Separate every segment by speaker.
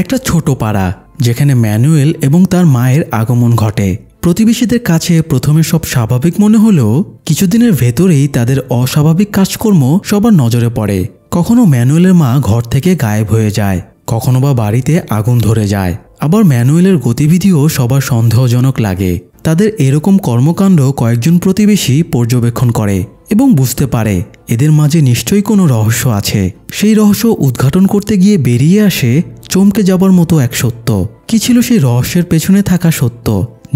Speaker 1: একটা ছোট পাড়া যেখানে ম্যানুয়েল এবং তার মায়ের আগমন ঘটে। প্রতিবেশীদের কাছে প্রথমে সব স্বাভাবিক মনে হলেও কিছুদিনের ভেতরেই তাদের অস্বাভাবিক কাজকর্ম সবার নজরে পড়ে। কখনো ম্যানুয়েলের মা ঘর থেকে গায়েব হয়ে যায়, কখনো বা বাড়িতে আগুন ধরে যায়, আবার ম্যানুয়েলের গতিবিধিও সবার সন্দেহজনক লাগে। তাদের এরকম কর্মকাণ্ড কয়েকজন প্রতিবেশী পর্যবেক্ষণ করে এবং বুঝতে পারে এদের মাঝে নিশ্চয়ই কোনো রহস্য আছে। সেই রহস্য উদ্ঘাটন করতে গিয়ে বেরিয়ে আসে চমকে যাবার মতো এক সত্য। কি ছিল সেই রহস্যের পেছনে থাকা সত্য?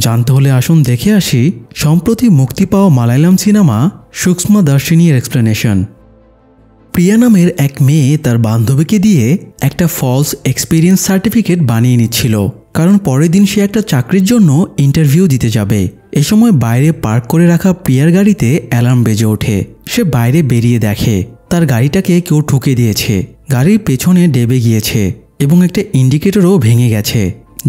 Speaker 1: জানতে হলে আসুন দেখে আসি সম্প্রতি মুক্তি পাওয়া মালায়ালাম সিনেমা সূক্ষ্মদর্শিনীর এক্সপ্লেনেশন। প্রিয়া নামের এক মেয়ে তার বান্ধবীকে দিয়ে একটা ফলস এক্সপিরিয়েন্স সার্টিফিকেট বানিয়ে নিচ্ছিল, কারণ পরের দিন সে একটা চাকরির জন্য ইন্টারভিউ দিতে যাবে। এ সময় বাইরে পার্ক করে রাখা প্রিয়ার গাড়িতে অ্যালার্ম বেজে ওঠে। সে বাইরে বেরিয়ে দেখে তার গাড়িটাকে কেউ ঠুকে দিয়েছে, গাড়ির পেছনে ডেবে গিয়েছে এবং একটা ইন্ডিকেটরও ভেঙে গেছে।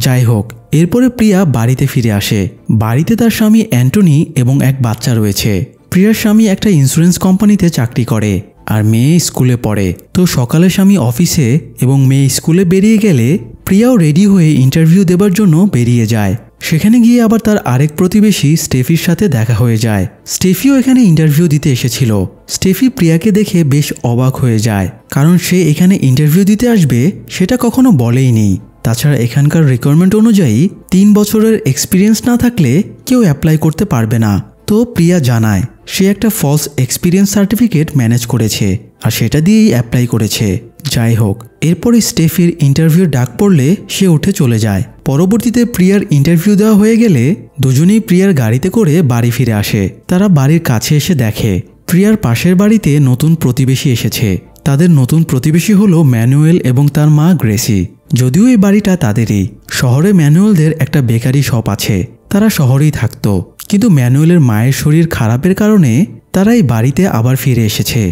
Speaker 1: যাই হোক, এরপরে প্রিয়া বাড়িতে ফিরে আসে। বাড়িতে তার স্বামী অ্যান্টনি এবং এক বাচ্চা রয়েছে। প্রিয়ার স্বামী একটা ইন্স্যুরেন্স কোম্পানিতে চাকরি করে আর মেয়ে স্কুলে পড়ে। তো সকালে স্বামী অফিসে এবং মেয়ে স্কুলে বেরিয়ে গেলে প্রিয়াও রেডি হয়ে ইন্টারভিউ দেবার জন্য বেরিয়ে যায়। সেখানে গিয়ে আবার তার আরেক প্রতিবেশী স্টেফির সাথে দেখা হয়ে যায়। স্টেফিও এখানে ইন্টারভিউ দিতে এসেছিল। স্টেফি প্রিয়াকে দেখে বেশ অবাক হয়ে যায়, কারণ সে এখানে ইন্টারভিউ দিতে আসবে সেটা কখনো বলেইনি। তাছাড়া এখানকার রিকোয়ারমেন্ট অনুযায়ী 3 বছরের এক্সপিরিয়েন্স না থাকলে কেউ অ্যাপ্লাই করতে পারবে না। তো প্রিয়া জানায় সে একটা ফলস এক্সপিরিয়েন্স সার্টিফিকেট ম্যানেজ করেছে আর সেটা দিয়েই অ্যাপ্লাই করেছে। যাই হোক, এরপরে স্টেফির ইন্টারভিউ ডাক পড়লে সে উঠে চলে যায়। পরবর্তীতে প্রিয়ার ইন্টারভিউ দেওয়া হয়ে গেলে দুজনেই প্রিয়ার গাড়িতে করে বাড়ি ফিরে আসে। তারা বাড়ির কাছে এসে দেখে প্রিয়ার পাশের বাড়িতে নতুন প্রতিবেশী এসেছে। তাদের নতুন প্রতিবেশী হলো ম্যানুয়েল এবং তার মা গ্রেসি। যদিও এই বাড়িটা তাদেরই। শহরে ম্যানুয়েলদের একটা বেকারি শপ আছে, তারা শহরেই থাকতো, কিন্তু ম্যানুয়েলের মায়ের শরীর খারাপের কারণে তারা এই বাড়িতে আবার ফিরে এসেছে।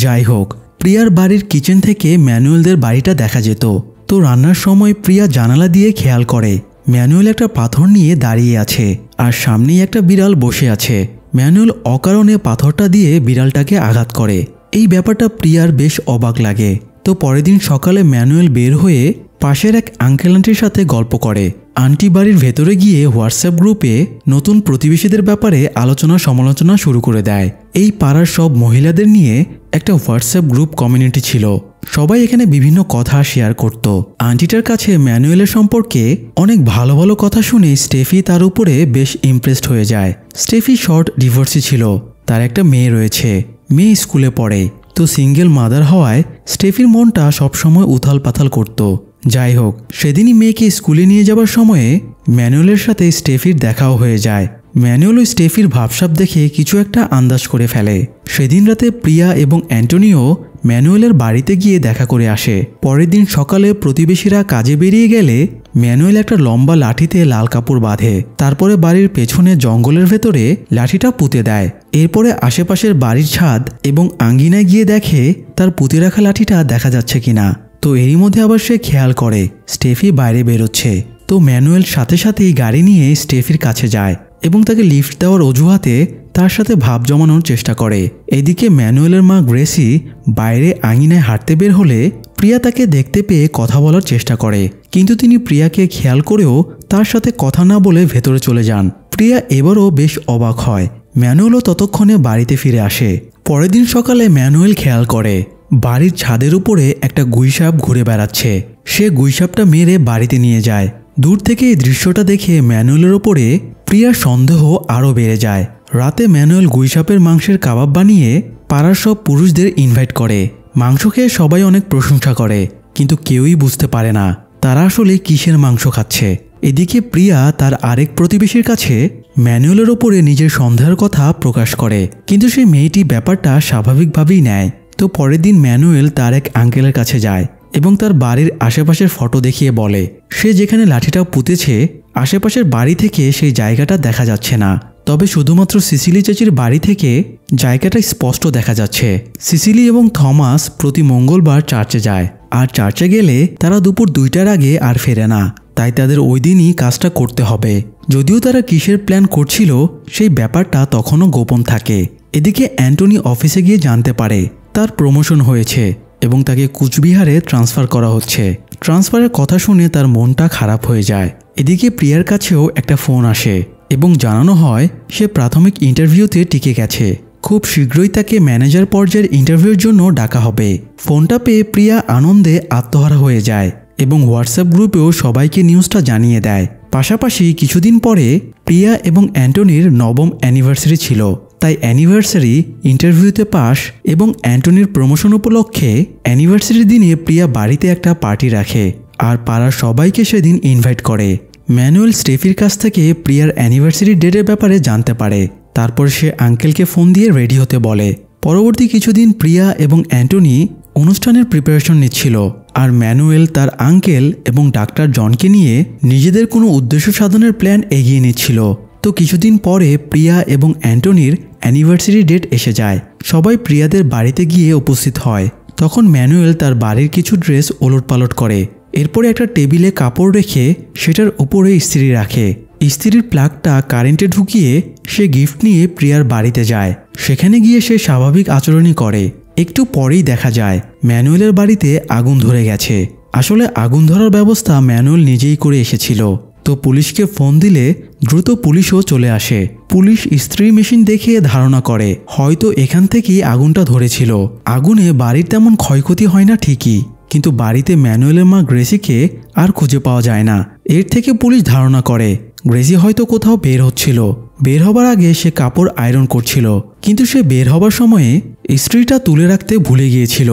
Speaker 1: যাই হোক, প্রিয়ার বাড়ির কিচেন থেকে ম্যানুয়েলদের বাড়িটা দেখা যেত। তো রান্নার সময় প্রিয়া জানালা দিয়ে খেয়াল করে ম্যানুয়েল একটা পাথর নিয়ে দাঁড়িয়ে আছে আর সামনেই একটা বিড়াল বসে আছে। ম্যানুয়েল অকারণে পাথরটা দিয়ে বিড়ালটাকে আঘাত করে। এই ব্যাপারটা প্রিয়ার বেশ অবাক লাগে। তো পরের দিন সকালে ম্যানুয়েল বের হয়ে পাশের এক আঙ্কেল আন্টির সাথে গল্প করে। আন্টি বাড়ির ভেতরে গিয়ে হোয়াটসঅ্যাপ গ্রুপে নতুন প্রতিবেশীদের ব্যাপারে আলোচনা সমালোচনা শুরু করে দেয়। এই পাড়ার সব মহিলাদের নিয়ে একটা হোয়াটসঅ্যাপ গ্রুপ কমিউনিটি ছিল। সবাই এখানে বিভিন্ন কথা শেয়ার করত। আন্টিটার কাছে ম্যানুয়েলের সম্পর্কে অনেক ভালো ভালো কথা শুনে স্টেফি তার উপরে বেশ ইমপ্রেসড হয়ে যায়। স্টেফি শর্ট ডিভোর্সি ছিল, তার একটা মেয়ে রয়েছে, মেয়ে স্কুলে পড়ে। তো সিঙ্গেল মাদার হওয়ায় স্টেফির মনটা সবসময় উথাল পাথাল করত। যাই হোক, সেদিনই মেয়েকে স্কুলে নিয়ে যাবার সময়ে ম্যানুয়েলের সাথে স্টেফির দেখাও হয়ে যায়। ম্যানুয়েল ও স্টেফির ভাবসাব দেখে কিছু একটা আন্দাজ করে ফেলে। সেদিন রাতে প্রিয়া এবং অ্যান্টনিও ম্যানুয়েলের বাড়িতে গিয়ে দেখা করে আসে। পরের দিন সকালে প্রতিবেশীরা কাজে বেরিয়ে গেলে ম্যানুয়েল একটা লম্বা লাঠিতে লাল কাপড় বাঁধে, তারপরে বাড়ির পেছনে জঙ্গলের ভেতরে লাঠিটা পুঁতে দেয়। এরপরে আশেপাশের বাড়ির ছাদ এবং আঙ্গিনায় গিয়ে দেখে তার পুঁতে রাখা লাঠিটা দেখা যাচ্ছে কিনা। তো এরই মধ্যে আবার সে খেয়াল করে স্টেফি বাইরে বেরোচ্ছে। তো ম্যানুয়েল সাথে সাথেই গাড়ি নিয়ে স্টেফির কাছে যায় এবং তাকে লিফট দেওয়ার অজুহাতে তার সাথে ভাব জমানোর চেষ্টা করে। এদিকে ম্যানুয়েলের মা গ্রেসি বাইরে আঙিনায় হাঁটতে বের হলে প্রিয়া তাকে দেখতে পেয়ে কথা বলার চেষ্টা করে, কিন্তু তিনি প্রিয়াকে খেয়াল করেও তার সাথে কথা না বলে ভেতরে চলে যান। প্রিয়া এবারও বেশ অবাক হয়। ম্যানুয়েলও ততক্ষণে বাড়িতে ফিরে আসে। পরের দিন সকালে ম্যানুয়েল খেয়াল করে বাড়ির ছাদের উপরে একটা গুইসাপ ঘুরে বেড়াচ্ছে। সে গুইসাপটা মেরে বাড়িতে নিয়ে যায়। দূর থেকে এই দৃশ্যটা দেখে ম্যানুয়েলের ওপরে প্রিয়ার সন্দেহ আরও বেড়ে যায়। রাতে ম্যানুয়েল গুইসাপের মাংসের কাবাব বানিয়ে পাড়ার সব পুরুষদের ইনভাইট করে। মাংস খেয়ে সবাই অনেক প্রশংসা করে, কিন্তু কেউই বুঝতে পারে না তারা আসলে কিসের মাংস খাচ্ছে। এদিকে প্রিয়া তার আরেক প্রতিবেশীর কাছে ম্যানুয়েলের ওপরে নিজের সন্দেহের কথা প্রকাশ করে, কিন্তু সেই মেয়েটি ব্যাপারটা স্বাভাবিকভাবেই নেয়। তো পরের দিন ম্যানুয়েল তার এক আঙ্কেলের কাছে যায় এবং তার বাড়ির আশেপাশের ফটো দেখিয়ে বলে সে যেখানে লাঠিটা পুঁতেছে আশেপাশের বাড়ি থেকে সেই জায়গাটা দেখা যাচ্ছে না, তবে শুধুমাত্র সিসিলি চাচির বাড়ি থেকে জায়গাটা স্পষ্ট দেখা যাচ্ছে। সিসিলি এবং থমাস প্রতি মঙ্গলবার চার্চে যায়, আর চার্চে গেলে তারা দুপুর 2টার আগে আর ফেরে না, তাই তাদের ওই দিনই কাজটা করতে হবে। যদিও তারা কিসের প্ল্যান করছিল সেই ব্যাপারটা তখনও গোপন থাকে। এদিকে অ্যান্টনি অফিসে গিয়ে জানতে পারে তার প্রমোশন হয়েছে। এবং তাকে কুচবিহারে ট্রান্সফার করা হচ্ছে। ট্রান্সফারের কথা শুনে তার মনটা খারাপ হয়ে যায়। এদিকে প্রিয়ার কাছেও একটা ফোন আসে এবং জানানো হয় সে প্রাথমিক ইন্টারভিউতে টিকে গেছে। খুব শীঘ্রই তাকে ম্যানেজার পর্যায়ের ইন্টারভিউর জন্য ডাকা হবে। ফোনটা পেয়ে প্রিয়া আনন্দে আত্মহারা হয়ে যায় এবং হোয়াটসঅ্যাপ গ্রুপেও সবাইকে নিউজটা জানিয়ে দেয়। পাশাপাশি কিছুদিন পরে প্রিয়া এবং অ্যান্টনির নবম অ্যানিভার্সারি ছিল, তাই অ্যানিভার্সারি, ইন্টারভিউতে পাস এবং অ্যান্টনির প্রমোশন উপলক্ষে অ্যানিভার্সারির দিনে প্রিয়া বাড়িতে একটা পার্টি রাখে আর পাড়ার সবাইকে সেদিন ইনভাইট করে। ম্যানুয়েল স্টেফির কাছ থেকে প্রিয়ার অ্যানিভার্সারি ডেটের ব্যাপারে জানতে পারে। তারপর সে আঙ্কেলকে ফোন দিয়ে রেডি হতে বলে। পরবর্তী কিছুদিন প্রিয়া এবং অ্যান্টনি অনুষ্ঠানের প্রিপারেশন নিচ্ছিল আর ম্যানুয়েল তার আঙ্কেল এবং ডাক্তার জনকে নিয়ে নিজেদের কোনো উদ্দেশ্য সাধনের প্ল্যান এগিয়ে নিচ্ছিল। তো কিছুদিন পরে প্রিয়া এবং অ্যান্টনির অ্যানিভার্সারি ডেট এসে যায়। সবাই প্রিয়াদের বাড়িতে গিয়ে উপস্থিত হয়। তখন ম্যানুয়েল তার বাড়ির কিছু ড্রেস ওলটপালট করে। এরপরে একটা টেবিলে কাপড় রেখে সেটার উপরে ইস্ত্রি রাখে। ইস্ত্রির প্লাগটা কারেন্টে ঢুকিয়ে সে গিফট নিয়ে প্রিয়ার বাড়িতে যায়। সেখানে গিয়ে সে স্বাভাবিক আচরণই করে। একটু পরেই দেখা যায় ম্যানুয়েলের বাড়িতে আগুন ধরে গেছে। আসলে আগুন ধরার ব্যবস্থা ম্যানুয়েল নিজেই করে এসেছিল। তো পুলিশকে ফোন দিলে দ্রুত পুলিশও চলে আসে। পুলিশ ইস্ত্রি মেশিন দেখে ধারণা করে হয়তো এখান থেকেই আগুনটা ধরেছিল। আগুনে বাড়ির তেমন ক্ষয়ক্ষতি হয় না ঠিকই, কিন্তু বাড়িতে ম্যানুয়েলের মা গ্রেসিকে আর খুঁজে পাওয়া যায় না। এর থেকে পুলিশ ধারণা করে গ্রেসি হয়তো কোথাও বের হচ্ছিল। বের হবার আগে সে কাপড় আয়রন করছিল, কিন্তু সে বের হবার সময়ে ইস্ত্রিটা তুলে রাখতে ভুলে গিয়েছিল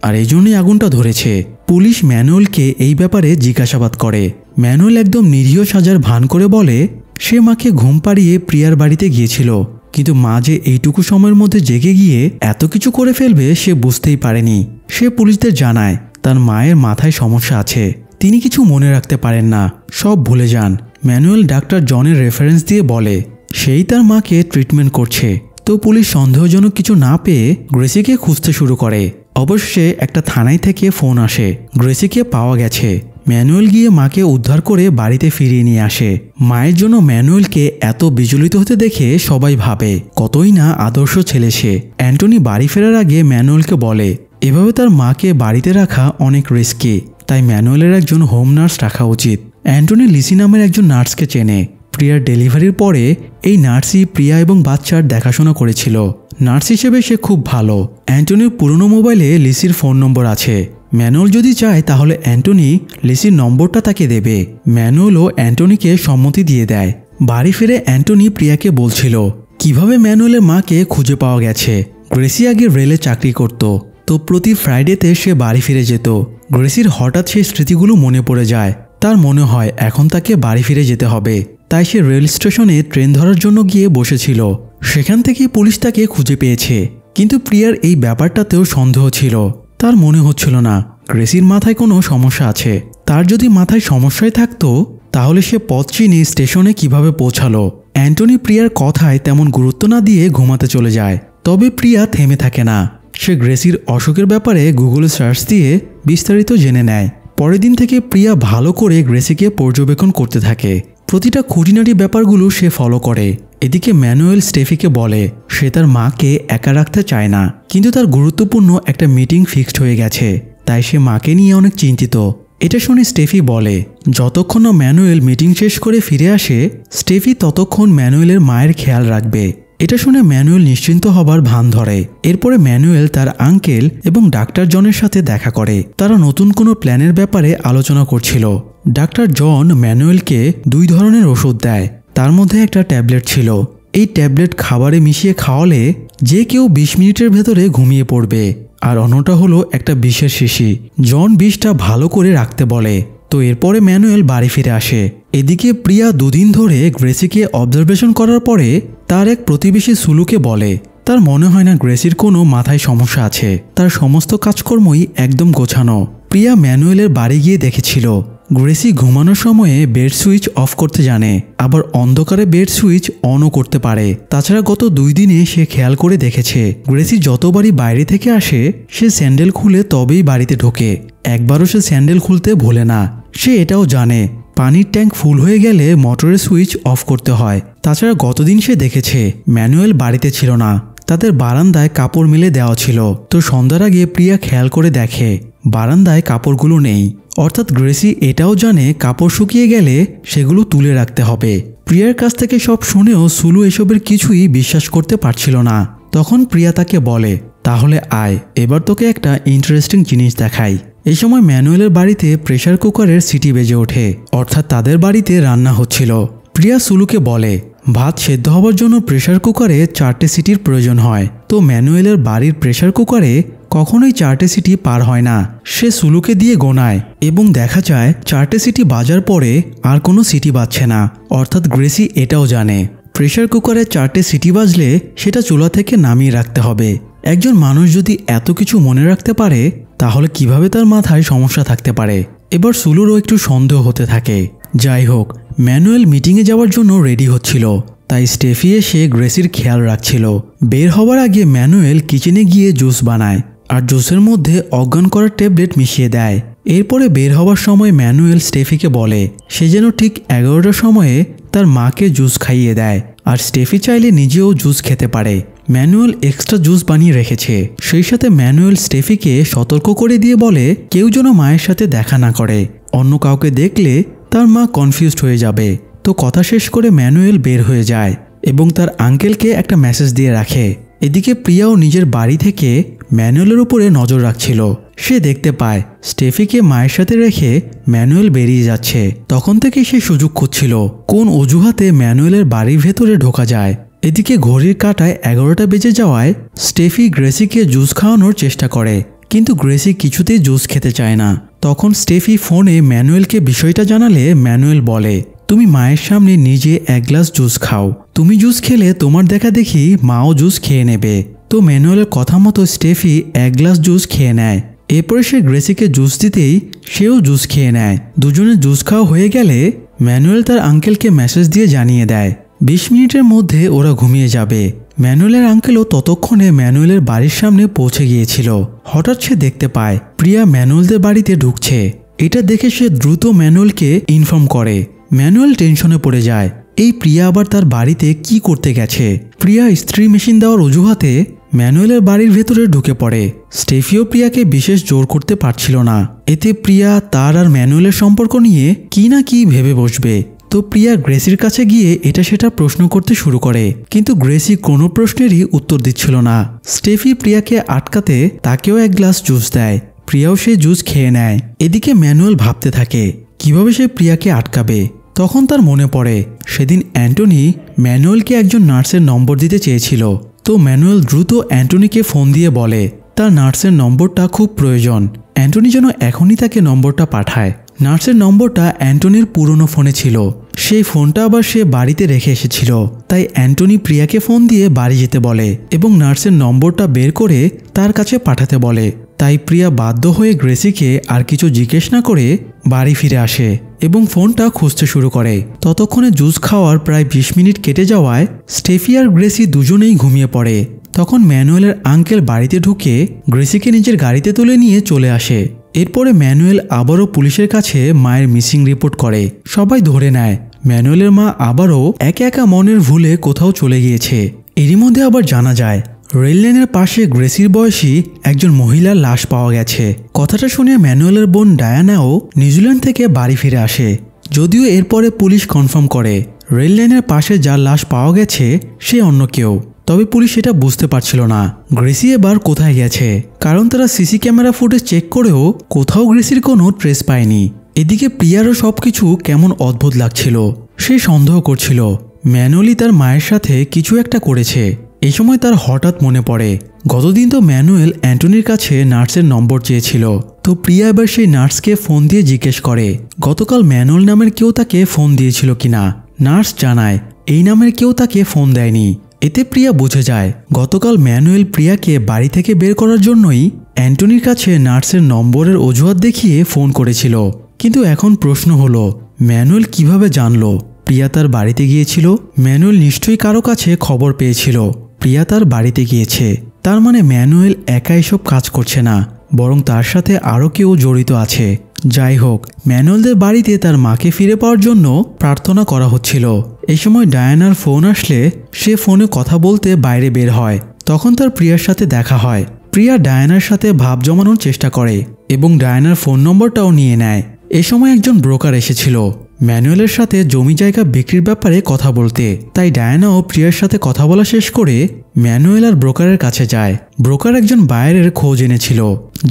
Speaker 1: আর এই জন্যই আগুনটা ধরেছে। পুলিশ ম্যানুয়েলকে এই ব্যাপারে জিজ্ঞাসাবাদ করে। ম্যানুয়েল একদম নিরীহ সাজার ভান করে বলে সে মাকে ঘুম পাড়িয়ে প্রিয়ার বাড়িতে গিয়েছিল, কিন্তু মা যে এইটুকু সময়ের মধ্যে জেগে গিয়ে এত কিছু করে ফেলবে সে বুঝতেই পারেনি। সে পুলিশদের জানায় তার মায়ের মাথায় সমস্যা আছে, তিনি কিছু মনে রাখতে পারেন না, সব ভুলে যান। ম্যানুয়েল ডাক্তার জনের রেফারেন্স দিয়ে বলে সেই তার মাকে ট্রিটমেন্ট করছে। তো পুলিশ সন্দেহজনক কিছু না পেয়ে গ্রেসিকে খুঁজতে শুরু করে। অবশেষে একটা থানায় থেকে ফোন আসে গ্রেসিকে পাওয়া গেছে। ম্যানুয়েল গিয়ে মাকে উদ্ধার করে বাড়িতে ফিরিয়ে নিয়ে আসে। মায়ের জন্য ম্যানুয়েলকে এত বিচলিত হতে দেখে সবাই ভাবে কতই না আদর্শ ছেলে সে। অ্যান্টনি বাড়ি ফেরার আগে ম্যানুয়েলকে বলে এভাবে তার মাকে বাড়িতে রাখা অনেক রিস্কি, তাই ম্যানুয়েলের একজন হোম নার্স রাখা উচিত। অ্যান্টনি লিসি নামের একজন নার্সকে চেনে। প্রিয়ার ডেলিভারির পরে এই নার্সই প্রিয়া এবং বাচ্চার দেখাশোনা করেছিল। নার্স হিসেবে সে খুব ভালো। অ্যান্টনির পুরনো মোবাইলে লিসির ফোন নম্বর আছে। ম্যানুয়েল যদি চায় তাহলে অ্যান্টনি লিসির নম্বরটা তাকে দেবে। ম্যানুয়েলও অ্যান্টনিকে সম্মতি দিয়ে দেয়। বাড়ি ফিরে অ্যান্টনি প্রিয়াকে বলছিল কিভাবে ম্যানুয়েলের মাকে খুঁজে পাওয়া গেছে। গ্রেসি আগে রেলে চাকরি করত, তো প্রতি ফ্রাইডেতে সে বাড়ি ফিরে যেত। গ্রেসির হঠাৎ সেই স্মৃতিগুলো মনে পড়ে যায়। তার মনে হয় এখন তাকে বাড়ি ফিরে যেতে হবে, তাই সে রেল স্টেশনে ট্রেন ধরার জন্য গিয়ে বসেছিল। সেখান থেকে পুলিশ তাকে খুঁজে পেয়েছে, কিন্তু প্রিয়ার এই ব্যাপারটাতেও সন্দেহ ছিল। তার মনে হচ্ছিল না গ্রেসির মাথায় কোনো সমস্যা আছে। তার যদি মাথায় সমস্যায় থাকতো তাহলে সে পথ চিনে স্টেশনে কিভাবে পৌঁছালো। অ্যান্টনি প্রিয়ার কথায় তেমন গুরুত্ব না দিয়ে ঘুমাতে চলে যায়। তবে প্রিয়া থেমে থাকে না। সে গ্রেসির অসুখের ব্যাপারে গুগলে সার্চ দিয়ে বিস্তারিত জেনে নেয়। পরের দিন থেকে প্রিয়া ভালো করে গ্রেসিকে পর্যবেক্ষণ করতে থাকে। প্রতিটা খুঁটিনাটি ব্যাপারগুলো সে ফলো করে। এদিকে ম্যানুয়েল স্টেফিকে বলে সে তার মাকে একা রাখতে চায় না, কিন্তু তার গুরুত্বপূর্ণ একটা মিটিং ফিক্সড হয়ে গেছে, তাই সে মাকে নিয়ে অনেক চিন্তিত। এটা শুনে স্টেফি বলে যতক্ষণ না ম্যানুয়েল মিটিং শেষ করে ফিরে আসে স্টেফি ততক্ষণ ম্যানুয়েলের মায়ের খেয়াল রাখবে। এটা শুনে ম্যানুয়েল নিশ্চিন্ত হবার ভান ধরে। এরপরে ম্যানুয়েল তার আঙ্কেল এবং ডাক্তার জনের সাথে দেখা করে। তারা নতুন কোনো প্ল্যানের ব্যাপারে আলোচনা করছিল। ডাক্তার জন ম্যানুয়েলকে 2 ধরনের ওষুধ দেয়। তার মধ্যে একটা ট্যাবলেট ছিল। এই ট্যাবলেট খাবারে মিশিয়ে খাওয়ালে যে কেউ 20 মিনিটের ভেতরে ঘুমিয়ে পড়বে, আর অন্যটা হলো একটা বিষের শিশি। জন বিষটা ভালো করে রাখতে বলে। তো এরপরে ম্যানুয়েল বাড়ি ফিরে আসে। এদিকে প্রিয়া 2 দিন ধরে গ্রেসিকে অবজারভেশন করার পরে তার এক প্রতিবেশী সুলুকে বলে তার মনে হয় না গ্রেসির কোনো মাথায় সমস্যা আছে। তার সমস্ত কাজকর্মই একদম গোছানো। প্রিয়া ম্যানুয়েলের বাড়ি গিয়ে দেখেছিল গ্রেসি ঘুমানোর সময়ে বেড সুইচ অফ করতে জানে, আবার অন্ধকারে বেড সুইচ অনও করতে পারে। তাছাড়া গত 2 দিনে সে খেয়াল করে দেখেছে গ্রেসি যতবারই বাইরে থেকে আসে সে স্যান্ডেল খুলে তবেই বাড়িতে ঢোকে। একবারও সে স্যান্ডেল খুলতে ভোলে না। সে এটাও জানে পানির ট্যাঙ্ক ফুল হয়ে গেলে মোটরের সুইচ অফ করতে হয়। তাছাড়া গতদিন সে দেখেছে ম্যানুয়েল বাড়িতে ছিল না, তাদের বারান্দায় কাপড় মেলে দেওয়া ছিল। তো সন্ধ্যার আগে প্রিয়া খেয়াল করে দেখে বারান্দায় কাপড়গুলো নেই। অর্থাৎ গ্রেসি এটাও জানে কাপড় শুকিয়ে গেলে সেগুলো তুলে রাখতে হবে। প্রিয়ার কাছ থেকে সব শুনেও সুলু এসবের কিছুই বিশ্বাস করতে পারছিল না। তখন প্রিয়া তাকে বলে, তাহলে আয়, এবার তোকে একটা ইন্টারেস্টিং জিনিস দেখাই। এই সময় ম্যানুয়েলের বাড়িতে প্রেসার কুকারের সিটি বেজে ওঠে, অর্থাৎ তাদের বাড়িতে রান্না হচ্ছিল। প্রিয়া সুলুকে বলে, ভাত সেদ্ধ হওয়ার জন্য প্রেসার কুকারে 4টে সিটির প্রয়োজন হয়। তো ম্যানুয়েলের বাড়ির প্রেসার কুকারে কখনোই 4টে সিটি পার হয় না। সে সুলুকে দিয়ে গোনায় এবং দেখা যায় 4টে সিটি বাজার পরে আর কোনো সিটি বাজছে না। অর্থাৎ গ্রেসি এটাও জানে প্রেসার কুকারে 4টে সিটি বাজলে সেটা চুলা থেকে নামিয়ে রাখতে হবে। একজন মানুষ যদি এত কিছু মনে রাখতে পারে তাহলে কিভাবে তার মাথায় সমস্যা থাকতে পারে। এবার সুলুরও একটু সন্দেহ হতে থাকে। যাই হোক, ম্যানুয়েল মিটিংয়ে যাওয়ার জন্য রেডি হচ্ছিল, তাই স্টেফি এসে গ্রেসির খেয়াল রাখছিল। বের হওয়ার আগে ম্যানুয়েল কিচেনে গিয়ে জুস বানায় আর জুসের মধ্যে অজ্ঞান করার ট্যাবলেট মিশিয়ে দেয়। এরপরে বের হওয়ার সময় ম্যানুয়েল স্টেফিকে বলে সে যেন ঠিক 11টার সময়ে তার মাকে জুস খাইয়ে দেয়, আর স্টেফি চাইলে নিজেও জুস খেতে পারে। ম্যানুয়েল এক্সট্রা জুস বানিয়ে রেখেছে। সেই সাথে ম্যানুয়েল স্টেফিকে সতর্ক করে দিয়ে বলে কেউ যেন মায়ের সাথে দেখা না করে, অন্য কাউকে দেখলে তার মা কনফিউজড হয়ে যাবে। তো কথা শেষ করে ম্যানুয়েল বের হয়ে যায় এবং তার আঙ্কেলকে একটা মেসেজ দিয়ে রাখে। এদিকে প্রিয়াও নিজের বাড়ি থেকে ম্যানুয়েলের উপরে নজর রাখছিল। সে দেখতে পায় স্টেফিকে মায়ের সাথে রেখে ম্যানুয়েল বেরিয়ে যাচ্ছে। তখন থেকে সে সুযোগ খুঁজছিল কোন অজুহাতে ম্যানুয়েলের বাড়ির ভেতরে ঢোকা যায়। এদিকে ঘড়ির কাঁটায় 11টা বেজে যাওয়ায় স্টেফি গ্রেসিকে জুস খাওয়ানোর চেষ্টা করে, কিন্তু গ্রেসি কিছুতেই জুস খেতে চায় না। তখন স্টেফি ফোনে ম্যানুয়েলকে বিষয়টা জানালে ম্যানুয়েল বলে, তুমি মায়ের সামনে নিজে 1 গ্লাস জুস খাও, তুমি জুস খেলে তোমার দেখা দেখি মাও জুস খেয়ে নেবে। তো ম্যানুয়েলের কথা মতো স্টেফি 1 গ্লাস জুস খেয়ে নেয়। এরপরে সে গ্রেসিকে জুস দিতেই সেও জুস খেয়ে নেয়। দুজনে জুস খাওয়া হয়ে গেলে ম্যানুয়েল তার আঙ্কেলকে মেসেজ দিয়ে জানিয়ে দেয় 20 মিনিটের মধ্যে ওরা ঘুমিয়ে যাবে। ম্যানুয়েলের আঙ্কেলও ততক্ষণে ম্যানুয়েলের বাড়ির সামনে পৌঁছে গিয়েছিল। হঠাৎ সে দেখতে পায় প্রিয়া ম্যানুয়েলদের বাড়িতে ঢুকছে। এটা দেখে সে দ্রুত ম্যানুয়েলকে ইনফর্ম করে। ম্যানুয়েল টেনশনে পড়ে যায়, এই প্রিয়া আবার তার বাড়িতে কি করতে গেছে। প্রিয়া ইস্ত্রি মেশিন দেওয়ার অজুহাতে ম্যানুয়েলের বাড়ির ভেতরে ঢুকে পড়ে। স্টেফিও প্রিয়াকে বিশেষ জোর করতে পারছিল না। এতে প্রিয়া তার আর ম্যানুয়েলের সম্পর্ক নিয়ে কি না কি ভেবে বসবে। তো প্রিয়া গ্রেসির কাছে গিয়ে এটা সেটা প্রশ্ন করতে শুরু করে, কিন্তু গ্রেসি কোনো প্রশ্নেরই উত্তর দিচ্ছিল না। স্টেফি প্রিয়াকে আটকাতে তাকেও 1 গ্লাস জুস দেয়। প্রিয়াও সে জুস খেয়ে নেয়। এদিকে ম্যানুয়েল ভাবতে থাকে কিভাবে সে প্রিয়াকে আটকাবে। তখন তার মনে পড়ে সেদিন অ্যান্টনি ম্যানুয়েলকে একজন নার্সের নম্বর দিতে চেয়েছিল। তো ম্যানুয়েল দ্রুত অ্যান্টনিকে ফোন দিয়ে বলে তার নার্সের নম্বরটা খুব প্রয়োজন। অ্যান্টনি যেন এখনই তাকে নম্বরটা পাঠায়। নার্সের নম্বরটা অ্যান্টনির পুরনো ফোনে ছিল। সেই ফোনটা আবার সে বাড়িতে রেখে এসেছিল। তাই অ্যান্টনি প্রিয়াকে ফোন দিয়ে বাড়ি যেতে বলে এবং নার্সের নম্বরটা বের করে তার কাছে পাঠাতে বলে। তাই প্রিয়া বাধ্য হয়ে গ্রেসিকে আর কিছু জিজ্ঞেস না করে বাড়ি ফিরে আসে এবং ফোনটা খুঁজতে শুরু করে। ততক্ষণে জুস খাওয়ার প্রায় 20 মিনিট কেটে যাওয়ায় স্টেফি আর গ্রেসি দুজনেই ঘুমিয়ে পড়ে। তখন ম্যানুয়েলের আঙ্কেল বাড়িতে ঢুকে গ্রেসিকে নিজের গাড়িতে তুলে নিয়ে চলে আসে। এরপরে ম্যানুয়েল আবারও পুলিশের কাছে মায়ের মিসিং রিপোর্ট করে। সবাই ধরে নেয় ম্যানুয়েলের মা আবারও একা একা মনের ভুলে কোথাও চলে গিয়েছে। এরই মধ্যে আবার জানা যায় রেল লাইনের পাশে গ্রেসির বয়সী একজন মহিলার লাশ পাওয়া গেছে। কথাটা শুনে ম্যানুয়েলের বোন ডায়ানাও নিউজিল্যান্ড থেকে বাড়ি ফিরে আসে। যদিও এরপরে পুলিশ কনফার্ম করে রেল লাইনের পাশে যার লাশ পাওয়া গেছে সে অন্য কেউ। তবে পুলিশ এটা বুঝতে পারছিল না গ্রেসি এবার কোথায় গেছে, কারণ তারা সিসি ক্যামেরা ফুটেজ চেক করেও কোথাও গ্রেসির কোনো ট্রেস পায়নি। এদিকে প্রিয়ারও সবকিছু কেমন অদ্ভুত লাগছিল। সে সন্দেহ করছিল ম্যানুয়েলই তার মায়ের সাথে কিছু একটা করেছে। এই সময় তার হঠাৎ মনে পড়ে গতদিন তো ম্যানুয়েল অ্যান্টনির কাছে নার্সের নম্বর চেয়েছিল। তো প্রিয়া এবার সেই নার্সকে ফোন দিয়ে জিজ্ঞেস করে গতকাল ম্যানুয়েল নামের কেউ তাকে ফোন দিয়েছিল কিনা। নার্স জানায় এই নামের কেউ তাকে ফোন দেয়নি। এতে প্রিয়া বুঝে যায় গতকাল ম্যানুয়েল প্রিয়াকে বাড়ি থেকে বের করার জন্যই অ্যান্টনির কাছে নার্সের নম্বরের অজুহাত দেখিয়ে ফোন করেছিল। কিন্তু এখন প্রশ্ন হলো ম্যানুয়েল কিভাবে জানলো প্রিয়া তার বাড়িতে গিয়েছিল? ম্যানুয়েল নিশ্চয়ই কারো কাছে খবর পেয়েছিল প্রিয়া তার বাড়িতে গিয়েছে। তার মানে ম্যানুয়েল একা এসব কাজ করছে না, বরং তার সাথে আরও কেউ জড়িত আছে। যাই হোক, ম্যানুয়েলদের বাড়িতে তার মাকে ফিরে পাওয়ার জন্য প্রার্থনা করা হচ্ছিল। এই সময় ডায়ানার ফোন আসলে সে ফোনে কথা বলতে বাইরে বের হয়। তখন তার প্রিয়ার সাথে দেখা হয়। প্রিয়া ডায়ানার সাথে ভাব জমানোর চেষ্টা করে এবং ডায়ানার ফোন নম্বরটাও নিয়ে নেয়। এ সময় একজন ব্রোকার এসেছিল ম্যানুয়েলের সাথে জমি জায়গা বিক্রির ব্যাপারে কথা বলতে। তাই ডায়ানাও প্রিয়ার সাথে কথা বলা শেষ করে ম্যানুয়েল আর ব্রোকারের কাছে যায়। ব্রোকার একজন বায়ারের খোঁজ এনেছিল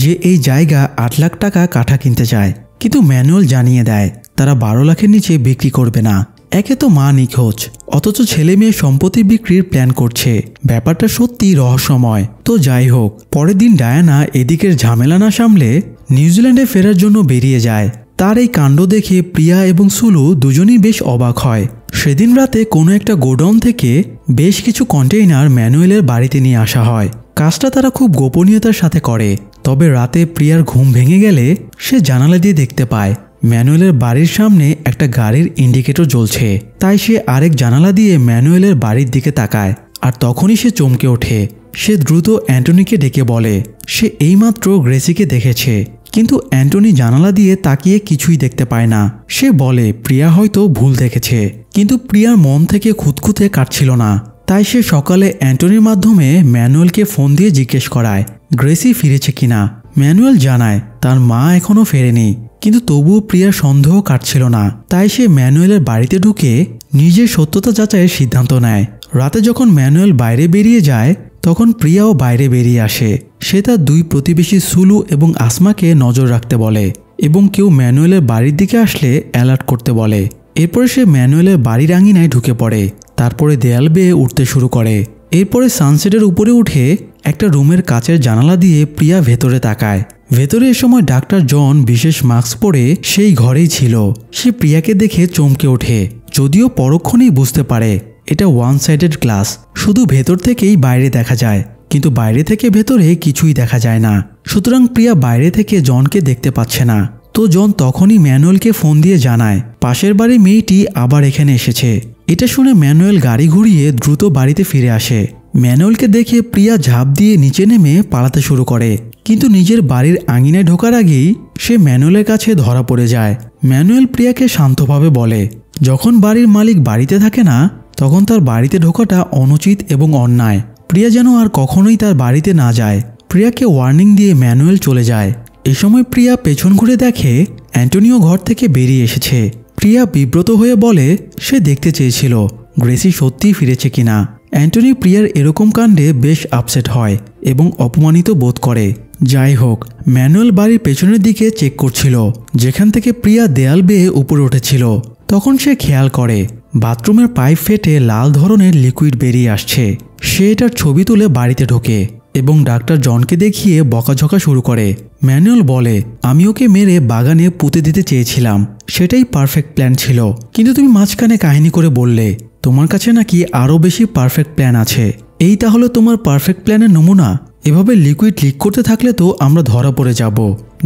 Speaker 1: যে এই জায়গা 8 লাখ টাকা কাঠা কিনতে চায়, কিন্তু ম্যানুয়েল জানিয়ে দেয় তারা 12 লাখের নিচে বিক্রি করবে না। একে তো মা নিখোঁজ, অথচ ছেলে মেয়ে সম্পত্তি বিক্রির প্ল্যান করছে। ব্যাপারটা সত্যি রহস্যময়। তো যাই হোক, পরের দিন ডায়ানা এদিকের ঝামেলা না সামলে নিউজিল্যান্ডে ফেরার জন্য বেরিয়ে যায়। তার এই কাণ্ড দেখে প্রিয়া এবং সুলু দুজনেই বেশ অবাক হয়। সেদিন রাতে কোনো একটা গোডাউন থেকে বেশ কিছু কন্টেইনার ম্যানুয়েলের বাড়িতে নিয়ে আসা হয়। কাজটা তারা খুব গোপনীয়তার সাথে করে। তবে রাতে প্রিয়ার ঘুম ভেঙে গেলে সে জানালা দিয়ে দেখতে পায় ম্যানুয়েলের বাড়ির সামনে একটা গাড়ির ইন্ডিকেটর জ্বলছে। তাই সে আরেক জানালা দিয়ে ম্যানুয়েলের বাড়ির দিকে তাকায়। আর তখনই সে চমকে ওঠে। সে দ্রুত অ্যান্টনিকে ডেকে বলে সে এইমাত্র গ্রেসিকে দেখেছে, কিন্তু অ্যান্টনি জানালা দিয়ে তাকিয়ে কিছুই দেখতে পায় না। সে বলে প্রিয়া হয়তো ভুল দেখেছে, কিন্তু প্রিয়ার মন থেকে খুঁতখুঁতে কাটছিল না। তাই সে সকালে অ্যান্টনির মাধ্যমে ম্যানুয়েলকে ফোন দিয়ে জিজ্ঞেস করায় গ্রেসি ফিরেছে কিনা। ম্যানুয়েল জানায় তার মা এখনও ফেরেনি, কিন্তু তবুও প্রিয়ার সন্দেহ কাটছিল না। তাই সে ম্যানুয়েলের বাড়িতে ঢুকে নিজের সত্যতা যাচাইয়ের সিদ্ধান্ত নেয়। রাতে যখন ম্যানুয়েল বাইরে বেরিয়ে যায় তখন প্রিয়াও বাইরে বেরিয়ে আসে। সে তার 2 প্রতিবেশী সুলু এবং আসমাকে নজর রাখতে বলে এবং কেউ ম্যানুয়েলের বাড়ির দিকে আসলে অ্যালার্ট করতে বলে। এরপরে সে ম্যানুয়েলের বাড়ির আঙিনায় ঢুকে পড়ে। তারপরে দেয়াল বেয়ে উঠতে শুরু করে। এরপরে সানসেটের উপরে উঠে একটা রুমের কাচের জানালা দিয়ে প্রিয়া ভেতরে তাকায়। ভেতরে এ সময় ডাক্তার জন বিশেষ মাস্ক পরে সেই ঘরেই ছিল। সে প্রিয়াকে দেখে চমকে ওঠে, যদিও পরক্ষণেই বুঝতে পারে এটা 1 সাইডেড গ্লাস। শুধু ভেতর থেকেই বাইরে দেখা যায়, কিন্তু বাইরে থেকে ভেতরে কিছুই দেখা যায় না। সুতরাং প্রিয়া বাইরে থেকে জনকে দেখতে পাচ্ছে না। তো জন তখনই ম্যানুয়েলকে ফোন দিয়ে জানায় পাশের বাড়ির মেয়েটি আবার এখানে এসেছে। এটা শুনে ম্যানুয়েল গাড়ি ঘুরিয়ে দ্রুত বাড়িতে ফিরে আসে। ম্যানুয়েলকে দেখে প্রিয়া ঝাঁপ দিয়ে নিচে নেমে পালাতে শুরু করে, কিন্তু নিজের বাড়ির আঙিনায় ঢোকার আগেই সে ম্যানুয়েলের কাছে ধরা পড়ে যায়। ম্যানুয়েল প্রিয়াকে শান্তভাবে বলে যখন বাড়ির মালিক বাড়িতে থাকে না তখন তার বাড়িতে ঢোকাটা অনুচিত এবং অন্যায়। প্রিয়া যেন আর কখনোই তার বাড়িতে না যায়। প্রিয়াকে ওয়ার্নিং দিয়ে ম্যানুয়েল চলে যায়। এ সময় প্রিয়া পেছন ঘুরে দেখে অ্যান্টনিও ঘর থেকে বেরিয়ে এসেছে। প্রিয়া বিব্রত হয়ে বলে সে দেখতে চেয়েছিল গ্রেসি সত্যিই ফিরেছে কিনা। অ্যান্টনি প্রিয়ার এরকম কাণ্ডে বেশ আপসেট হয় এবং অপমানিত বোধ করে। যাই হোক, ম্যানুয়েল বাড়ির পেছনের দিকে চেক করছিল, যেখান থেকে প্রিয়া দেয়াল বেয়ে উপরে উঠেছিল। তখন সে খেয়াল করে বাথরুমের পাইপ ফেটে লাল ধরনের লিকুইড বেরিয়ে আসছে। সে এটার ছবি তুলে বাড়িতে ঢোকে এবং ডাক্তার জনকে দেখিয়ে বকাঝকা শুরু করে। ম্যানুয়েল বলে আমি ওকে মেরে বাগানে পুঁতে দিতে চেয়েছিলাম, সেটাই পারফেক্ট প্ল্যান ছিল, কিন্তু তুমি মাঝখানে কাহিনী করে বললে তোমার কাছে নাকি আরও বেশি পারফেক্ট প্ল্যান আছে। এই তাহলে তোমার পারফেক্ট প্ল্যানের নমুনা। এভাবে লিকুইড লিক করতে থাকলে তো আমরা ধরা পড়ে যাব।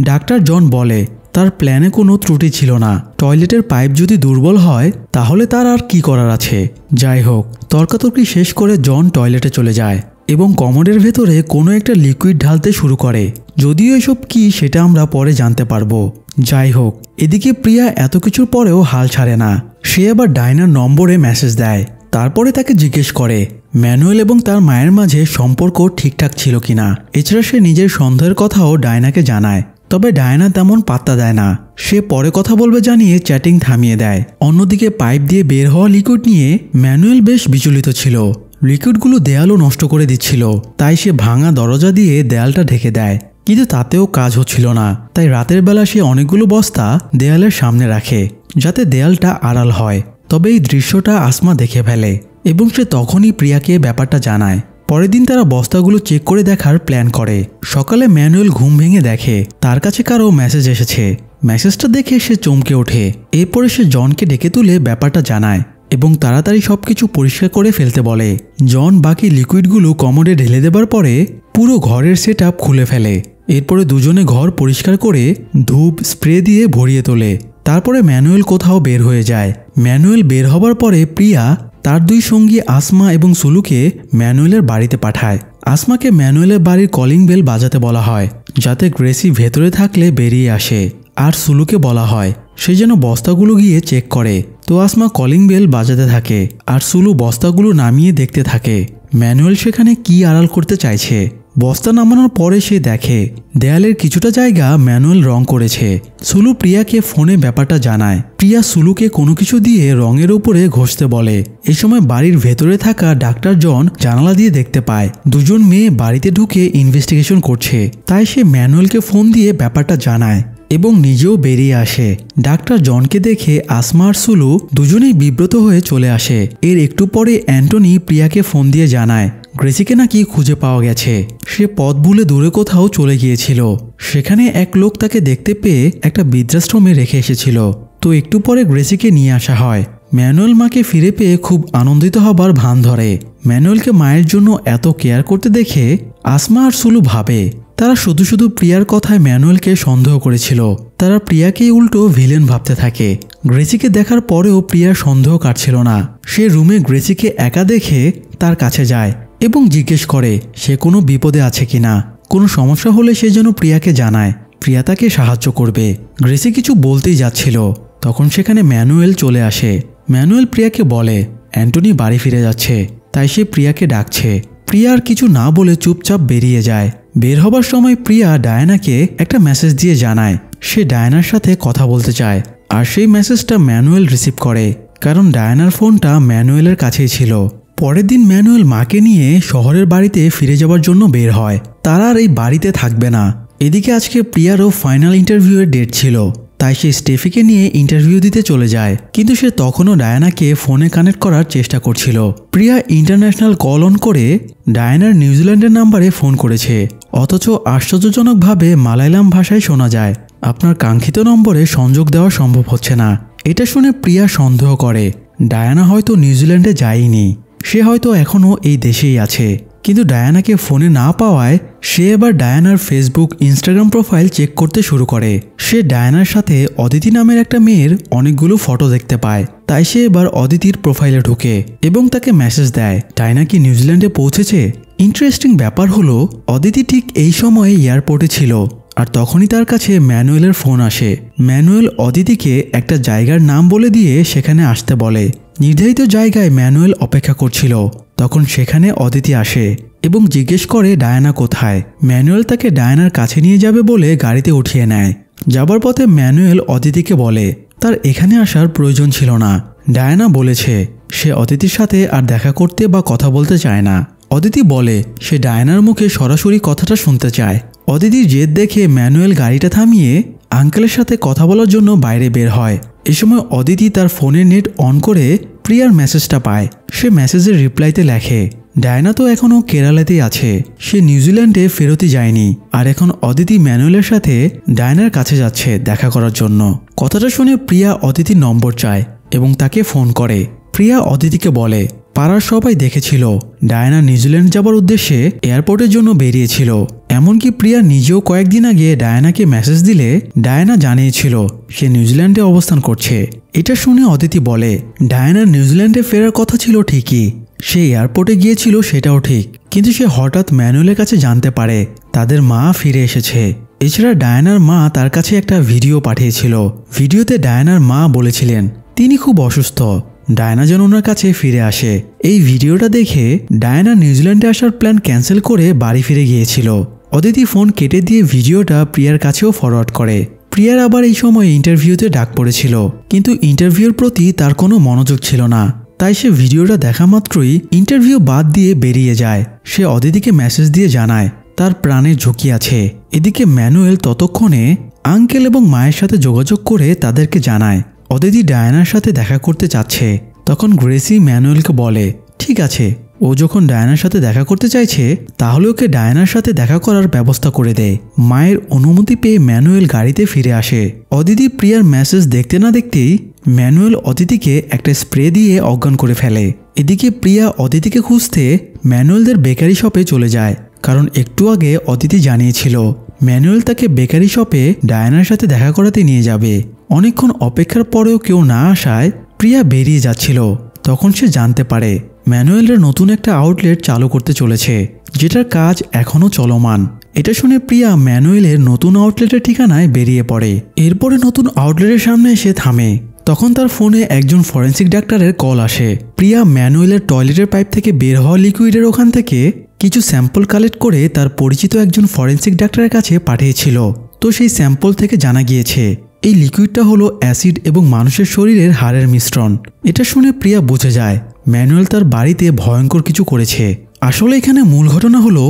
Speaker 1: ডাক্তার জন বলে তার প্ল্যানে কোনো ত্রুটি ছিল না। টয়লেটের পাইপ যদি দুর্বল হয় তাহলে তার আর কি করার আছে। যাই হোক, তর্কাতর্কি শেষ করে জন টয়লেটে চলে যায় এবং কমোডের ভেতরে কোনো একটা লিকুইড ঢালতে শুরু করে। যদিও এসব কি সেটা আমরা পরে জানতে পারবো। যাই হোক, এদিকে প্রিয়া এত কিছুর পরেও হাল ছাড়ে না। সে আবার ডায়নার নম্বরে মেসেজ দেয়। তারপরে তাকে জিজ্ঞেস করে ম্যানুয়েল এবং তার মায়ের মাঝে সম্পর্ক ঠিকঠাক ছিল কিনা। এছাড়া সে নিজের সন্দেহের কথাও ডায়নাকে জানায়। তবে ডায়না তেমন পাত্তা দেয় না। সে পরে কথা বলবে জানিয়ে চ্যাটিং থামিয়ে দেয়। অন্যদিকে পাইপ দিয়ে বের হওয়া লিকুইড নিয়ে ম্যানুয়েল বেশ বিচলিত ছিল। লিকুইডগুলো দেয়ালও নষ্ট করে দিচ্ছিল। তাই সে ভাঙা দরজা দিয়ে দেয়ালটা ঢেকে দেয়, কিন্তু তাতেও কাজ হচ্ছিল না। তাই রাতের বেলা সে অনেকগুলো বস্তা দেয়ালের সামনে রাখে যাতে দেয়ালটা আড়াল হয়। তবে এই দৃশ্যটা আসমা দেখে ফেলে এবং সে তখনই প্রিয়াকে ব্যাপারটা জানায়। পরের দিন তারা বস্তাগুলো চেক করে দেখার প্ল্যান করে। সকালে ম্যানুয়েল ঘুম ভেঙে দেখে তার কাছে কারো মেসেজ এসেছে। মেসেজটা দেখে সে চমকে ওঠে। এরপরে সে জনকে ডেকে তুলে ব্যাপারটা জানায় এবং তাড়াতাড়ি সবকিছু পরিষ্কার করে ফেলতে বলে। জন বাকি লিকুইডগুলো কমোডে ঢেলে দেবার পরে পুরো ঘরের সেটআপ খুলে ফেলে। এরপরে দুজনে ঘর পরিষ্কার করে ধূপ স্প্রে দিয়ে ভরিয়ে তোলে। তারপরে ম্যানুয়েল কোথাও বের হয়ে যায়। ম্যানুয়েল বের হবার পরে প্রিয়া তার 2 সঙ্গী আসমা এবং সুলুকে ম্যানুয়েলের বাড়িতে পাঠায়। আসমাকে ম্যানুয়েলের বাড়ির কলিং বেল বাজাতে বলা হয় যাতে গ্রেসি ভেতরে থাকলে বেরিয়ে আসে। আর সুলুকে বলা হয় সে যেন বস্তাগুলো গিয়ে চেক করে। তো আসমা কলিং বেল বাজাতে থাকে আর সুলু বস্তাগুলো নামিয়ে দেখতে থাকে। ম্যানুয়েল সেখানে কি আড়াল করতে চাইছে। বস্তা নামানোর পরে সে দেখে দেয়ালের কিছুটা জায়গা ম্যানুয়েল রং করেছে। সুলু প্রিয়াকে ফোনে ব্যাপারটা জানায়। প্রিয়া সুলুকে কোনো কিছু দিয়ে রঙের উপরে ঘষতে বলে। এই সময় বাড়ির ভেতরে থাকা ডাক্তার জন জানালা দিয়ে দেখতে পায় দুজন মেয়ে বাড়িতে ঢুকে ইনভেস্টিগেশন করছে। তাই সে ম্যানুয়েলকে ফোন দিয়ে ব্যাপারটা জানায় এবং নিজেও বেরিয়ে আসে। ডাক্তার জনকে দেখে আসমা আর সুলু দুজনেই বিব্রত হয়ে চলে আসে। এর একটু পরে অ্যান্টনি প্রিয়াকে ফোন দিয়ে জানায় গ্রেসিকে নাকি খুঁজে পাওয়া গেছে। সে পথ ভুলে দূরে কোথাও চলে গিয়েছিল। সেখানে এক লোক তাকে দেখতে পেয়ে একটা বৃদ্ধাশ্রমে রেখে এসেছিল। তো একটু পরে গ্রেসিকে নিয়ে আসা হয়। ম্যানুয়েল মাকে ফিরে পেয়ে খুব আনন্দিত হবার ভান ধরে। ম্যানুয়েলকে মায়ের জন্য এত কেয়ার করতে দেখে আসমা আর সুলু ভাবে তারা শুধু শুধু প্রিয়ার কথায় ম্যানুয়েলকে সন্দেহ করেছিল। তারা প্রিয়াকেই উল্টো ভিলেন ভাবতে থাকে। গ্রেসিকে দেখার পরেও প্রিয়ার সন্দেহ কাটছিল না। সে রুমে গ্রেসিকে একা দেখে তার কাছে যায় এবং জিজ্ঞেস করে সে কোনো বিপদে আছে কিনা। কোনো সমস্যা হলে সে যেন প্রিয়াকে জানায়, প্রিয়া তাকে সাহায্য করবে। গ্রেসি কিছু বলতেই যাচ্ছিল, তখন সেখানে ম্যানুয়েল চলে আসে। ম্যানুয়েল প্রিয়াকে বলে অ্যান্টনি বাড়ি ফিরে যাচ্ছে, তাই সে প্রিয়াকে ডাকছে। প্রিয়া আর কিছু না বলে চুপচাপ বেরিয়ে যায়। বের হবার সময় প্রিয়া ডায়ানাকে একটা মেসেজ দিয়ে জানায় সে ডায়ানার সাথে কথা বলতে চায়। আর সেই মেসেজটা ম্যানুয়েল রিসিভ করে, কারণ ডায়ানার ফোনটা ম্যানুয়েলের কাছেই ছিল। পরের দিন ম্যানুয়েল মাকে নিয়ে শহরের বাড়িতে ফিরে যাওয়ার জন্য বের হয়। তারা আর এই বাড়িতে থাকবে না। এদিকে আজকে প্রিয়ারও ফাইনাল ইন্টারভিউয়ের ডেট ছিল, তাই সে স্টেফিকে নিয়ে ইন্টারভিউ দিতে চলে যায়। কিন্তু সে তখনও ডায়ানাকে ফোনে কানেক্ট করার চেষ্টা করছিল। প্রিয়া ইন্টারন্যাশনাল কল অন করে ডায়ানার নিউজিল্যান্ডের নাম্বারে ফোন করেছে, অথচ আশ্চর্যজনকভাবে মালায়ালাম ভাষায় শোনা যায় আপনার কাঙ্ক্ষিত নম্বরে সংযোগ দেওয়া সম্ভব হচ্ছে না। এটা শুনে প্রিয়া সন্দেহ করে ডায়ানা হয়তো নিউজিল্যান্ডে যায়নি, সে হয়তো এখনও এই দেশেই আছে। কিন্তু ডায়ানাকে ফোনে না পাওয়ায় সে এবার ডায়ানার ফেসবুক ইনস্টাগ্রাম প্রোফাইল চেক করতে শুরু করে। সে ডায়ানার সাথে অদিতি নামের একটা মেয়ের অনেকগুলো ফটো দেখতে পায়। তাই সে এবার অদিতির প্রোফাইলে ঢুকে এবং তাকে মেসেজ দেয় ডায়ানা কি নিউজিল্যান্ডে পৌঁছেছে। ইন্টারেস্টিং ব্যাপার হলো অদিতি ঠিক এই সময়ে এয়ারপোর্টে ছিল, আর তখনই তার কাছে ম্যানুয়েলের ফোন আসে। ম্যানুয়েল অদিতিকে একটা জায়গার নাম বলে দিয়ে সেখানে আসতে বলে। নির্ধারিত জায়গায় ম্যানুয়েল অপেক্ষা করছিল। তখন সেখানে অদিতি আসে এবং জিজ্ঞেস করে ডায়ানা কোথায়। ম্যানুয়েল তাকে ডায়ানার কাছে নিয়ে যাবে বলে গাড়িতে উঠিয়ে নেয়। যাবার পথে ম্যানুয়েল অদিতিকে বলে তার এখানে আসার প্রয়োজন ছিল না। ডায়ানা বলেছে সে অদিতির সাথে আর দেখা করতে বা কথা বলতে চায় না। অদিতি বলে সে ডায়ানার মুখে সরাসরি কথাটা শুনতে চায়। অদিতির জেদ দেখে ম্যানুয়েল গাড়িটা থামিয়ে আঙ্কেলের সাথে কথা বলার জন্য বাইরে বের হয়। এ সময় অদিতি তার ফোনের নেট অন করে প্রিয়ার মেসেজটা পায়। সে মেসেজের রিপ্লাইতে লেখে ডায়ানা তো এখনও কেরালাতেই আছে, সে নিউজিল্যান্ডে ফেরতই যায়নি। আর এখন অদিতি ম্যানুয়েলের সাথে ডায়ানার কাছে যাচ্ছে দেখা করার জন্য। কথাটা শুনে প্রিয়া অদিতির নম্বর চায় এবং তাকে ফোন করে। প্রিয়া অদিতিকে বলে পাড়ার সবাই দেখেছিল ডায়ানা নিউজিল্যান্ড যাবার উদ্দেশ্যে এয়ারপোর্টের জন্য বেরিয়েছিল। এমনকি প্রিয়া নিজেও কয়েকদিন আগে ডায়ানাকে মেসেজ দিলে ডায়ানা জানিয়েছিল সে নিউজিল্যান্ডে অবস্থান করছে। এটা শুনে অদিতি বলে ডায়ানার নিউজিল্যান্ডে ফেরার কথা ছিল ঠিকই, সে এয়ারপোর্টে গিয়েছিল সেটাও ঠিক, কিন্তু সে হঠাৎ ম্যানুয়েলের কাছে জানতে পারে তাদের মা ফিরে এসেছে। এছাড়া ডায়ানার মা তার কাছে একটা ভিডিও পাঠিয়েছিল। ভিডিওতে ডায়ানার মা বলেছিলেন তিনি খুব অসুস্থ, ডায়ানা যেন ওনার কাছে ফিরে আসে। এই ভিডিওটা দেখে ডায়ানা নিউজিল্যান্ডে আসার প্ল্যান ক্যান্সেল করে বাড়ি ফিরে গিয়েছিল। অদিতি ফোন কেটে দিয়ে ভিডিওটা প্রিয়ার কাছেও ফরওয়ার্ড করে। প্রিয়ার আবার এই সময় ইন্টারভিউতে ডাক পড়েছিল, কিন্তু ইন্টারভিউর প্রতি তার কোনো মনোযোগ ছিল না। তাই সে ভিডিওটা দেখা মাত্রই ইন্টারভিউ বাদ দিয়ে বেরিয়ে যায়। সে অদিতিকে মেসেজ দিয়ে জানায় তার প্রাণের ঝুঁকি আছে। এদিকে ম্যানুয়েল ততক্ষণে আঙ্কেল এবং মায়ের সাথে যোগাযোগ করে তাদেরকে জানায় অদিতি ডায়ানার সাথে দেখা করতে চাচ্ছে। তখন গ্রেসি ম্যানুয়েলকে বলে ঠিক আছে, ও যখন ডায়ানার সাথে দেখা করতে চাইছে তাহলে ওকে ডায়ানার সাথে দেখা করার ব্যবস্থা করে দেয়। মায়ের অনুমতি পেয়ে ম্যানুয়েল গাড়িতে ফিরে আসে। অদিতি প্রিয়ার মেসেজ দেখতে না দেখতেই ম্যানুয়েল অদিতিকে একটা স্প্রে দিয়ে অজ্ঞান করে ফেলে। এদিকে প্রিয়া অদিতিকে খুঁজতে ম্যানুয়েলদের বেকারি শপে চলে যায়, কারণ একটু আগে অদিতি জানিয়েছিল ম্যানুয়েল তাকে বেকারি শপে ডায়ানার সাথে দেখা করাতে নিয়ে যাবে। অনেকক্ষণ অপেক্ষার পরেও কেউ না আসায় প্রিয়া বেরিয়ে যাচ্ছিল। তখন সে জানতে পারে ম্যানুয়েলের নতুন একটা আউটলেট চালু করতে চলেছে, যেটার কাজ এখনও চলমান। এটা শুনে প্রিয়া ম্যানুয়েলের নতুন আউটলেটের ঠিকানায় বেরিয়ে পড়ে। এরপরে নতুন আউটলেটের সামনে এসে থামে। তখন তার ফোনে একজন ফরেন্সিক ডাক্তারের কল আসে। প্রিয়া ম্যানুয়েলের টয়লেটের পাইপ থেকে বের হওয়া লিকুইডের ওখান থেকে কিছু স্যাম্পল কালেক্ট করে তার পরিচিত একজন ফরেন্সিক ডাক্তারের কাছে পাঠিয়েছিল। তো সেই স্যাম্পল থেকে জানা গিয়েছে এই লিকুইডটা হলো অ্যাসিড এবং মানুষের শরীরের হাড়ের মিশ্রণ। এটা শুনে প্রিয়া বুঝে যায় ম্যানুয়েল তার বাড়িতে ভয়ঙ্কর কিছু করেছে। আসলে এখানে মূল ঘটনা হলো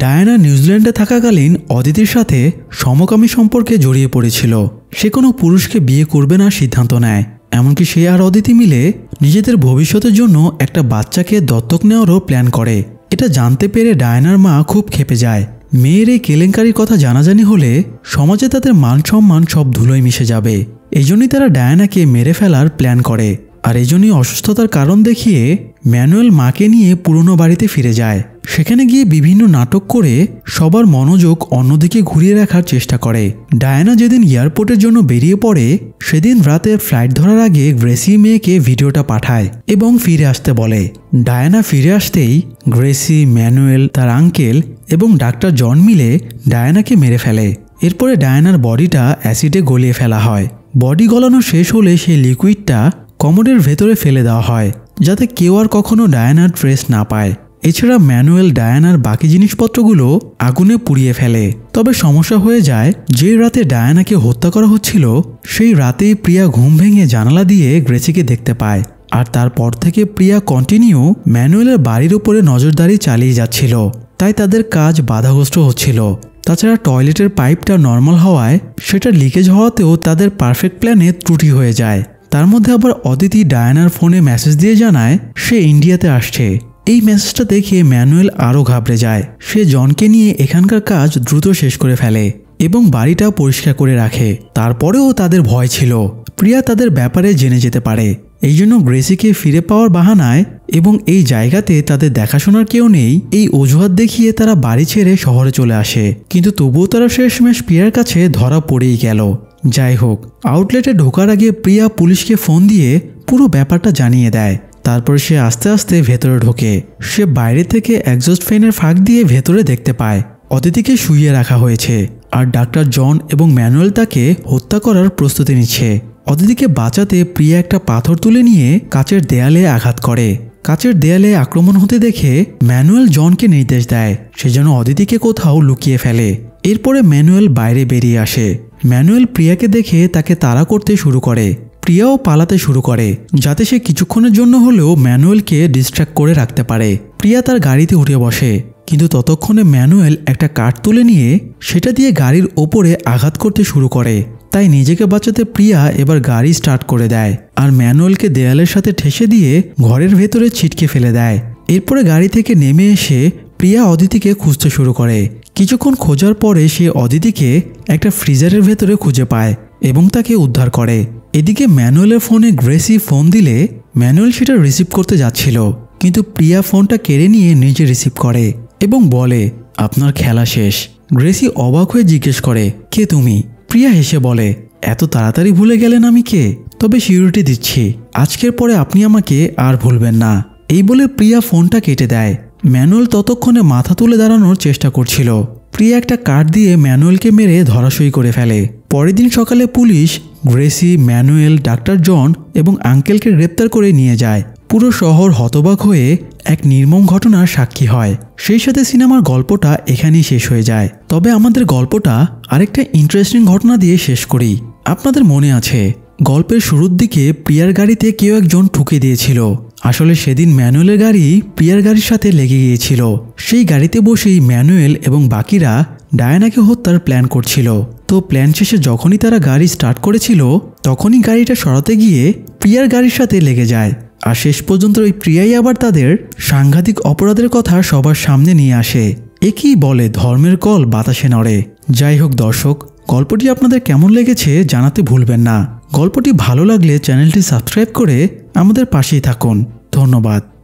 Speaker 1: ডায়ানা নিউজিল্যান্ডে থাকাকালীন অদিতির সাথে সমকামী সম্পর্কে জড়িয়ে পড়েছিল। সে কোনো পুরুষকে বিয়ে করবে না সিদ্ধান্ত নেয়। এমনকি সে আর অদিতি মিলে নিজেদের ভবিষ্যতের জন্য একটা বাচ্চাকে দত্তক নেওয়ারও প্ল্যান করে। এটা জানতে পেরে ডায়ানার মা খুব ক্ষেপে যায়। মেয়ের এই কেলেঙ্কারির কথা জানাজানি হলে সমাজে তাদের মান সম্মান সব ধুলোয় মিশে যাবে। এই জন্যই তারা ডায়ানাকে মেরে ফেলার প্ল্যান করে। আর এই জন্যই অসুস্থতার কারণ দেখিয়ে ম্যানুয়েল মাকে নিয়ে পুরনো বাড়িতে ফিরে যায়। সেখানে গিয়ে বিভিন্ন নাটক করে সবার মনোযোগ অন্যদিকে ঘুরিয়ে রাখার চেষ্টা করে। ডায়ানা যেদিন এয়ারপোর্টের জন্য বেরিয়ে পড়ে সেদিন রাতে ফ্লাইট ধরার আগে গ্রেসি মেয়েকে ভিডিওটা পাঠায় এবং ফিরে আসতে বলে। ডায়ানা ফিরে আসতেই গ্রেসি, ম্যানুয়েল, তার আঙ্কেল এবং ডাক্তার জন মিলে ডায়ানাকে মেরে ফেলে। এরপরে ডায়ানার বডিটা অ্যাসিডে গলিয়ে ফেলা হয়। বডি গলানো শেষ হলে সেই লিকুইডটা কমোডের ভেতরে ফেলে দেওয়া হয় যাতে কেউ আর কখনো ডায়ানার ট্রেস না পায়। এছাড়া ম্যানুয়েল ডায়ানার বাকি জিনিসপত্রগুলো আগুনে পুড়িয়ে ফেলে। তবে সমস্যা হয়ে যায় যে রাতে ডায়ানাকে হত্যা করা হচ্ছিল সেই রাতেই প্রিয়া ঘুম ভেঙে জানালা দিয়ে গ্রেসিকে দেখতে পায়। আর তারপর থেকে প্রিয়া কন্টিনিউ ম্যানুয়েলের বাড়ির উপরে নজরদারি চালিয়ে যাচ্ছিল। তাই তাদের কাজ বাধাগ্রস্ত হচ্ছিল। তাছাড়া টয়লেটের পাইপটা নর্মাল হওয়ায় সেটা লিকেজ হওয়াতেও তাদের পারফেক্ট প্ল্যানে ত্রুটি হয়ে যায়। তার মধ্যে আবার অদিতি ডায়ানার ফোনে মেসেজ দিয়ে জানায় সে ইন্ডিয়াতে আসছে। এই মেসেজটা দেখে ম্যানুয়েল আরও ঘাবড়ে যায়। সে জনকে নিয়ে এখানকার কাজ দ্রুত শেষ করে ফেলে এবং বাড়িটা পরিষ্কার করে রাখে। তারপরেও তাদের ভয় ছিল প্রিয়া তাদের ব্যাপারে জেনে যেতে পারে। এই জন্য গ্রেসিকে ফিরে পাওয়ার বাহানায় এবং এই জায়গাতে তাদের দেখাশোনার কেউ নেই এই অজুহাত দেখিয়ে তারা বাড়ি ছেড়ে শহরে চলে আসে। কিন্তু তবুও তারা শেষমেশ প্রিয়ার কাছে ধরা পড়েই গেল। যাই হোক, আউটলেটে ঢোকার আগে প্রিয়া পুলিশকে ফোন দিয়ে পুরো ব্যাপারটা জানিয়ে দেয়। তারপর সে আস্তে আস্তে ভেতরে ঢোকে। সে বাইরে থেকে এক্সস্ট ফ্যানের ফাঁক দিয়ে ভেতরে দেখতে পায় অদিতিকে শুইয়ে রাখা হয়েছে আর ডাক্তার জন এবং ম্যানুয়েল তাকে হত্যা করার প্রস্তুতি নিচ্ছে। অদিতিকে বাঁচাতে প্রিয়া একটা পাথর তুলে নিয়ে কাচের দেয়ালে আঘাত করে। কাচের দেয়ালে আক্রমণ হতে দেখে ম্যানুয়েল জনকে নির্দেশ দেয় সে যেন অদিতিকে কোথাও লুকিয়ে ফেলে। এরপরে ম্যানুয়েল বাইরে বেরিয়ে আসে। ম্যানুয়েল প্রিয়াকে দেখে তাকে তাড়া করতে শুরু করে। প্রিয়াও পালাতে শুরু করে যাতে সে কিছুক্ষণের জন্য হলেও ম্যানুয়েলকে ডিস্ট্র্যাক্ট করে রাখতে পারে। প্রিয়া তার গাড়িতে উঠে বসে, কিন্তু ততক্ষণে ম্যানুয়েল একটা কাঠ তুলে নিয়ে সেটা দিয়ে গাড়ির ওপরে আঘাত করতে শুরু করে। তাই নিজেকে বাঁচাতে প্রিয়া এবার গাড়ি স্টার্ট করে দেয় আর ম্যানুয়েলকে দেয়ালের সাথে ঠেসে দিয়ে ঘরের ভেতরে ছিটকে ফেলে দেয়। এরপরে গাড়ি থেকে নেমে এসে প্রিয়া অদিতিকে খুঁজতে শুরু করে। কিছুক্ষণ খোঁজার পরে সে অদিতিকে একটা ফ্রিজারের ভেতরে খুঁজে পায় এবং তাকে উদ্ধার করে। এদিকে ম্যানুয়েলের ফোনে গ্রেসি ফোন দিলে ম্যানুয়েল সেটা রিসিভ করতে যাচ্ছিল, কিন্তু প্রিয়া ফোনটা কেড়ে নিয়ে নিজে রিসিভ করে এবং বলে আপনার খেলা শেষ। গ্রেসি অবাক হয়ে জিজ্ঞেস করে কে তুমি? প্রিয়া হেসে বলে এত তাড়াতাড়ি ভুলে গেলেন আমি কে? তবে সিউরিটি দিচ্ছি আজকের পরে আপনি আমাকে আর ভুলবেন না। এই বলে প্রিয়া ফোনটা কেটে দেয়। ম্যানুয়েল ততক্ষণে মাথা তুলে দাঁড়ানোর চেষ্টা করছিল। প্রিয়া একটা কাঠ দিয়ে ম্যানুয়েলকে মেরে ধরাশয়ী করে ফেলে। পরের দিন সকালে পুলিশ গ্রেসি, ম্যানুয়েল, ডাক্তার জন এবং আঙ্কেলকে গ্রেপ্তার করে নিয়ে যায়। পুরো শহর হতবাক হয়ে এক নির্মম ঘটনার সাক্ষী হয়। সেই সাথে সিনেমার গল্পটা এখানেই শেষ হয়ে যায়। তবে আমাদের গল্পটা আরেকটা ইন্টারেস্টিং ঘটনা দিয়ে শেষ করি। আপনাদের মনে আছে গল্পের শুরুর দিকে প্রিয়ার গাড়িতে কেউ একজন ঠুকে দিয়েছিল। আসলে সেদিন ম্যানুয়েলের গাড়ি প্রিয়ার গাড়ির সাথে লেগে গিয়েছিল। সেই গাড়িতে বসেই ম্যানুয়েল এবং বাকিরা ডায়ানাকে হত্যার প্ল্যান করছিল। তো প্ল্যান শেষে যখনই তারা গাড়ি স্টার্ট করেছিল তখনই গাড়িটা সরাতে গিয়ে প্রিয়ার গাড়ির সাথে লেগে যায়। আর শেষ পর্যন্ত ওই প্রিয়াই আবার তাদের সাংঘাতিক অপরাধের কথা সবার সামনে নিয়ে আসে। একেই বলে ধর্মের কল বাতাসে নড়ে। যাই হোক দর্শক, গল্পটি আপনাদের কেমন লেগেছে জানাতে ভুলবেন না। গল্পটি ভালো লাগলে চ্যানেলটি সাবস্ক্রাইব করে আমাদের পাশেই থাকুন। ধন্যবাদ।